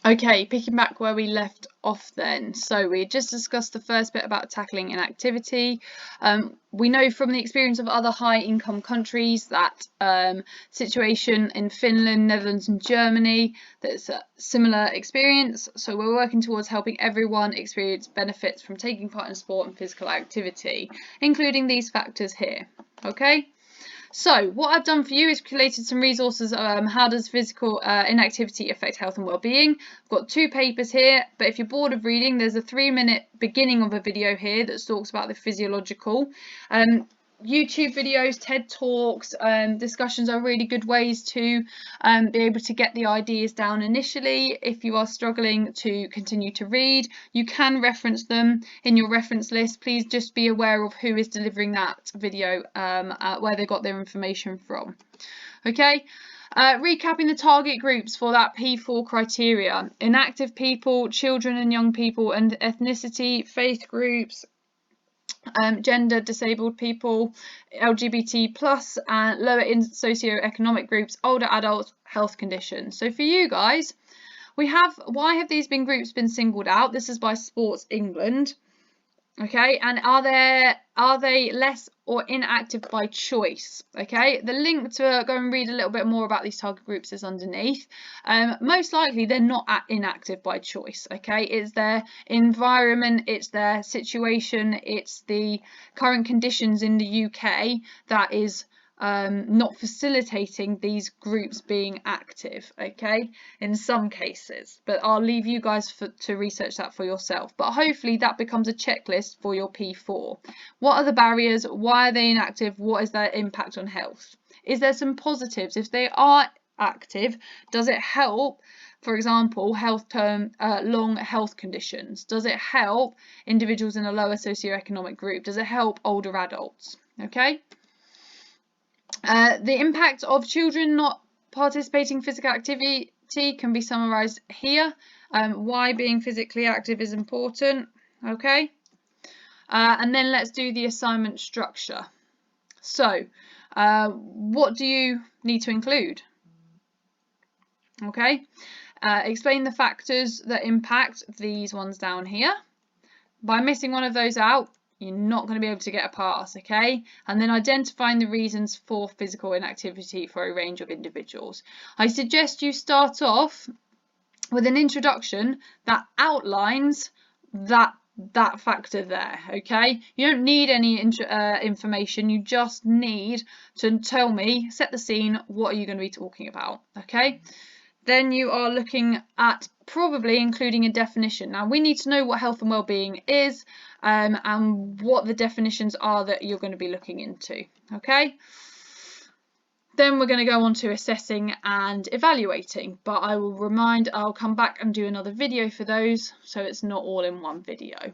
Okay, picking back where we left off then. So we just discussed the first bit about tackling inactivity. We know from the experience of other high income countries that situation in Finland, Netherlands and Germany, there's a similar experience. So we're working towards helping everyone experience benefits from taking part in sport and physical activity, including these factors here. Okay. So what I've done for you is collated some resources. How does physical inactivity affect health and well-being? I've got 2 papers here, but if you're bored of reading, there's a 3-minute beginning of a video here that talks about the physiological. YouTube videos, TED Talks, discussions are really good ways to be able to get the ideas down initially. If you are struggling to continue to read, you can reference them in your reference list. Please just be aware of who is delivering that video, where they got their information from. Okay. Recapping the target groups for that P4 criteria: inactive people, children and young people, and ethnicity, faith groups, gender, disabled people, LGBT plus, and lower in socioeconomic groups, older adults, health conditions. So for you guys, why have these groups been singled out? This is by Sports England. Okay, and are they less or inactive by choice? Okay, the link to go and read a little bit more about these target groups is underneath. Most likely they're not inactive by choice. Okay, it's their environment, it's their situation, it's the current conditions in the UK that is not facilitating these groups being active, okay, in some cases, but I'll leave you guys to research that for yourself. But hopefully that becomes a checklist for your P4. What are the barriers? Why are they inactive? What is their impact on health? Is there some positives? If they are active, does it help, for example, long health conditions? Does it help individuals in a lower socioeconomic group? Does it help older adults? Okay. The impact of children not participating in physical activity can be summarised here. Why being physically active is important. Okay. And then let's do the assignment structure. So, what do you need to include? Okay. Explain the factors that impact these ones down here. By missing one of those out, you're not going to be able to get a pass, okay? And then identifying the reasons for physical inactivity for a range of individuals. I suggest you start off with an introduction that outlines that factor there, okay? You don't need any information, you just need to tell me, set the scene, what are you going to be talking about, okay? Then you are looking at probably including a definition. Now we need to know what health and well-being is and what the definitions are that you're going to be looking into, okay? Then we're going to go on to assessing and evaluating, but I'll come back and do another video for those, so it's not all in one video.